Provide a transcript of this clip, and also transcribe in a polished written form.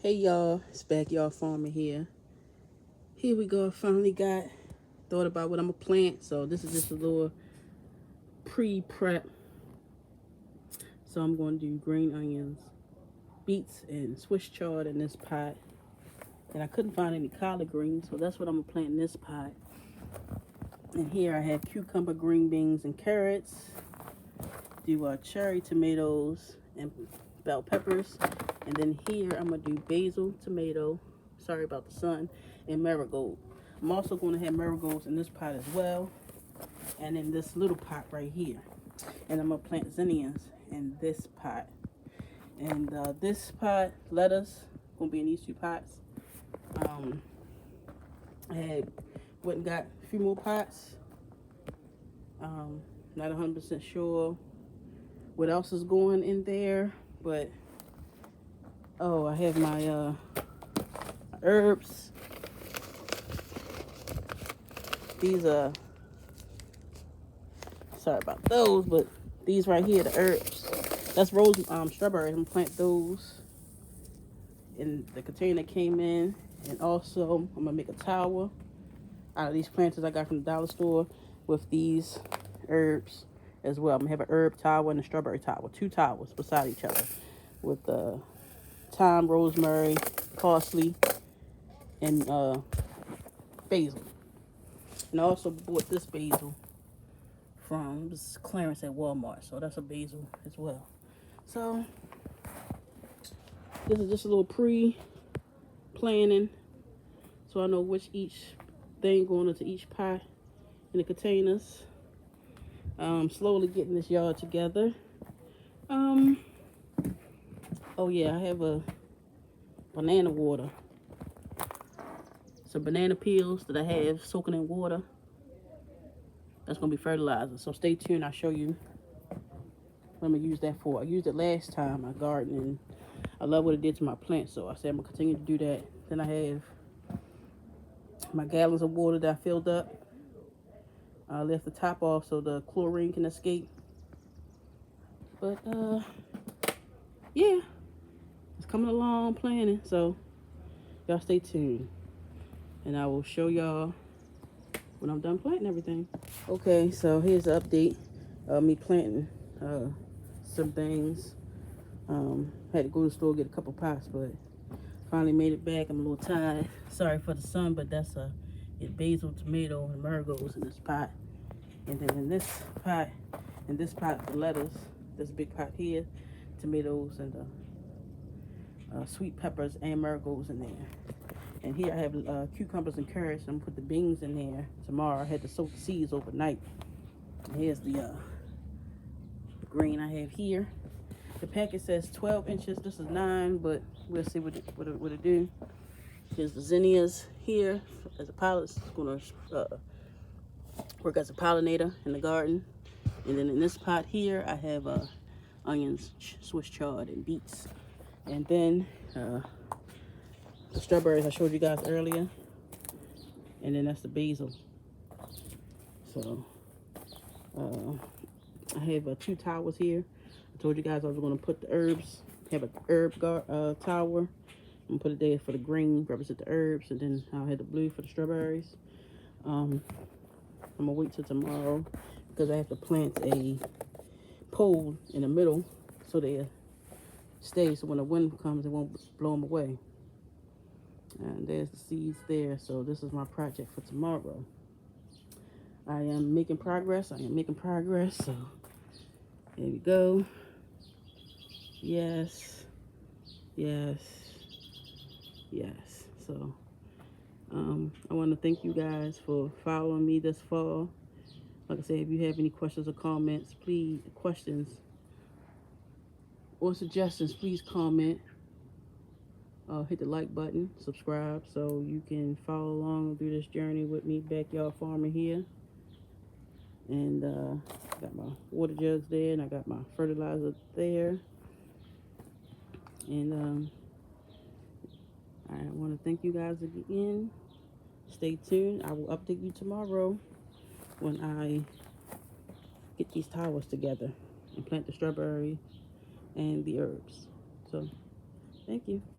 Hey y'all, it's Backyard Farmer here. Here we go. I finally thought about what I'm gonna plant. So this is just a little pre-prep. So I'm gonna do green onions, beets, and Swiss chard in this pot. And I couldn't find any collard greens, so that's what I'm gonna plant in this pot. And here I have cucumber, green beans, and carrots. Do cherry tomatoes and bell peppers. And then here I'm gonna do basil, tomato, sorry about the sun, and marigold. I'm also going to have marigolds in this pot as well, and in this little pot right here. And I'm gonna plant zinnias in this pot. And this pot, lettuce, gonna be in these two pots. I had went and got a few more pots. Not 100% sure what else is going in there, but I have my herbs. These are sorry about those, but these right here, the herbs. That's rose strawberries. I'm gonna plant those in the container that came in, and also I'm gonna make a tower out of these planters I got from the dollar store with these herbs as well. I'm gonna have an herb tower and a strawberry tower, two towers beside each other with thyme, rosemary, parsley, and basil. And I also bought this basil from clearance at Walmart, so that's a basil as well. So this is just a little pre-planning, so I know which each thing going into each pot in the containers. Slowly getting this yard together. Oh yeah, I have a banana water. Some banana peels that I have soaking in water. That's gonna be fertilizer. So stay tuned. I'll show you what I'm gonna use that for. I used it last time I gardened, and I love what it did to my plants. So I said I'm gonna continue to do that. Then I have my gallons of water that I filled up. I left the top off so the chlorine can escape. But yeah, it's coming along planning. So y'all stay tuned, and I will show y'all when I'm done planting everything. Okay, so here's the update of me planting some things. Had to go to the store get a couple pots, but finally made it back. I'm a little tired. Sorry for the sun, but that's basil, tomato, and marigolds in this pot. And then in this pot, the lettuce, this big pot here, tomatoes and sweet peppers and marigolds in there. And here I have cucumbers and carrots. I'm gonna put the beans in there tomorrow. I had to soak the seeds overnight. And here's the green I have here. The packet says 12 inches. This is 9, but we'll see what it do. Here's the zinnias here as a pollen. It's gonna work as a pollinator in the garden. And then in this pot here, I have onions, Swiss chard, and beets. And then the strawberries I showed you guys earlier. And then that's the basil. So I have 2 towers here. I told you guys I was going to put the herbs, have a herb tower. I'm going to put it there for the green, represent the herbs, and then I'll have the blue for the strawberries. I'm going to wait till tomorrow because I have to plant a pole in the middle so they stay, so when the wind comes, it won't blow them away. And there's the seeds there. So this is my project for tomorrow. I am making progress. So here we go. Yes. So I want to thank you guys for following me this fall. Like I said, if you have any questions or comments, please, or suggestions, please comment. Hit the like button, subscribe, so you can follow along through this journey with me, Backyard Farmer here. And got my water jugs there, and I got my fertilizer there. And I want to thank you guys again. Stay tuned. I will update you tomorrow when I get these towers together and plant the strawberry and the herbs. So, thank you.